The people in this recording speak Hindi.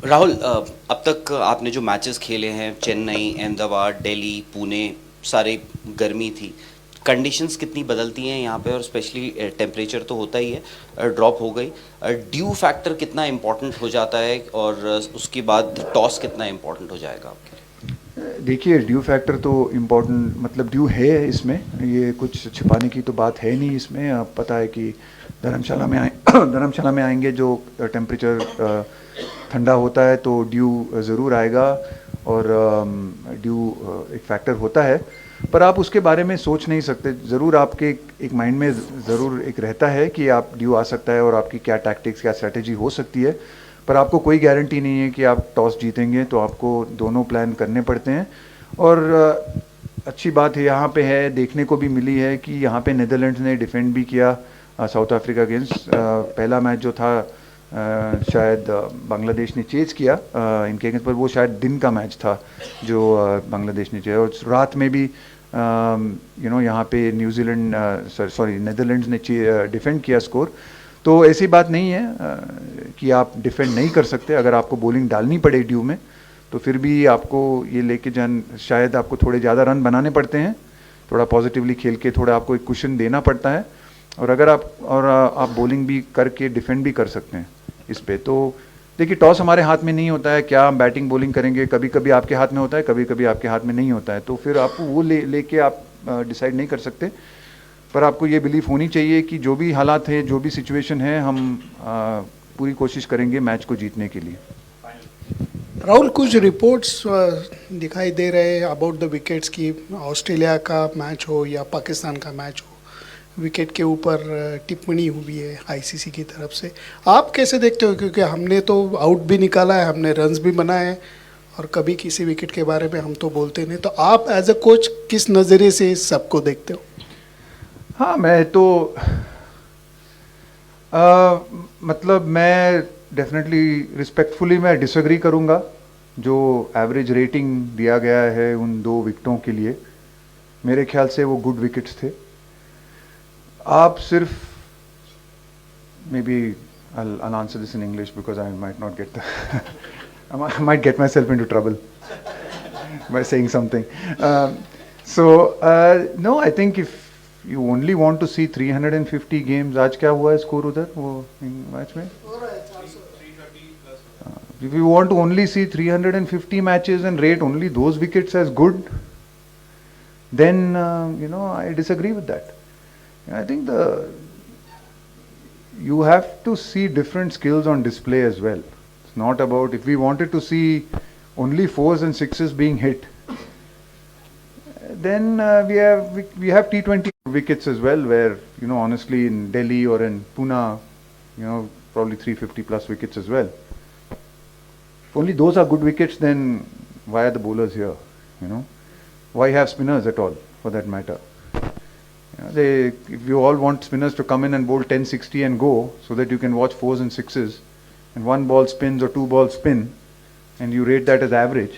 राहुल, अब तक आपने जो मैचेस खेले हैं, चेन्नई, अहमदाबाद, दिल्ली, पुणे, सारे गर्मी थी। कंडीशंस कितनी बदलती हैं यहाँ पे, और स्पेशली टेम्परेचर तो होता ही है, ड्रॉप हो गई। ड्यू फैक्टर कितना इम्पोर्टेंट हो जाता है, और उसके बाद टॉस कितना इम्पोर्टेंट हो जाएगा आपके देखिए, ड्यू फैक्टर तो इम्पोर्टेंट, मतलब ड्यू है इसमें, ये कुछ छिपाने की तो बात है नहीं इसमें। आप पता है कि धर्मशाला में आए धर्मशाला में आएंगे जो टेम्परेचर ठंडा होता है तो ड्यू ज़रूर आएगा, और ड्यू एक फैक्टर होता है। पर आप उसके बारे में सोच नहीं सकते। ज़रूर आपके एक माइंड में ज़रूर एक रहता है कि आप ड्यू आ सकता है और आपकी क्या टैक्टिक्स, क्या स्ट्रैटेजी हो सकती है। पर आपको कोई गारंटी नहीं है कि आप टॉस जीतेंगे, तो आपको दोनों प्लान करने पड़ते हैं। और अच्छी बात है यहाँ पे है, देखने को भी मिली है कि यहाँ पे नीदरलैंड्स ने डिफेंड भी किया साउथ अफ्रीका अगेंस्ट। पहला मैच जो था शायद बांग्लादेश ने चेज किया इनके अगेंस्ट, पर वो शायद दिन का मैच था जो बांग्लादेश ने चेज। और रात में भी यहाँ पे न्यूजीलैंड सॉरी नीदरलैंड्स ने डिफेंड किया स्कोर। तो ऐसी बात नहीं है कि आप डिफेंड नहीं कर सकते। अगर आपको बॉलिंग डालनी पड़े ड्यू में, तो फिर भी आपको ये लेके शायद आपको थोड़े ज़्यादा रन बनाने पड़ते हैं, थोड़ा पॉजिटिवली खेल के थोड़ा आपको एक कुशन देना पड़ता है। और अगर आप बॉलिंग भी करके डिफेंड भी कर सकते हैं इस पे। तो देखिए, टॉस हमारे हाथ में नहीं होता है, क्या हम बैटिंग बॉलिंग करेंगे, कभी कभी आपके हाथ में होता है, कभी कभी आपके हाथ में नहीं होता है। तो फिर आपको वो लेके आप डिसाइड नहीं कर सकते। पर आपको ये बिलीफ होनी चाहिए कि जो भी हालात है, जो भी सिचुएशन है, हम पूरी कोशिश करेंगे मैच को जीतने के लिए। राहुल, कुछ रिपोर्ट्स दिखाई दे रहे हैं अबाउट द विकेट्स की ऑस्ट्रेलिया का मैच हो या पाकिस्तान का मैच हो, विकेट के ऊपर टिप्पणी हुई है आईसीसी की तरफ से। आप कैसे देखते हो? क्योंकि हमने तो आउट भी निकाला है, हमने रन्स भी बनाए हैं, और कभी किसी विकेट के बारे में हम तो बोलते नहीं। तो आप एज अ कोच किस नज़रिए से इस सबको देखते हो? हाँ, मैं तो मतलब मैं डेफिनेटली रिस्पेक्टफुली मैं डिसएग्री करूँगा। जो एवरेज रेटिंग दिया गया है उन दो विकेटों के लिए, मेरे ख्याल से वो गुड विकेट्स थे। आप सिर्फ may be I'll answer this in English because I might not get the I might get myself into trouble by saying something. No, I think if you only want to see 350 games, आज क्या हुआ है स्कोर उधर वो मैच में? If you want to only see 350 matches and rate only those wickets as good, then I disagree with that. I think you have to see different skills on display as well. It's not about, if we wanted to see only fours and sixes being hit, then we have T20 wickets as well, where honestly in Delhi or in Pune, probably 350 plus wickets as well. If only those are good wickets, then why are the bowlers here? Why have spinners at all, for that matter? If you all want spinners to come in and bowl 10-60 and go, so that you can watch fours and sixes, and one ball spins or two balls spin, and you rate that as average,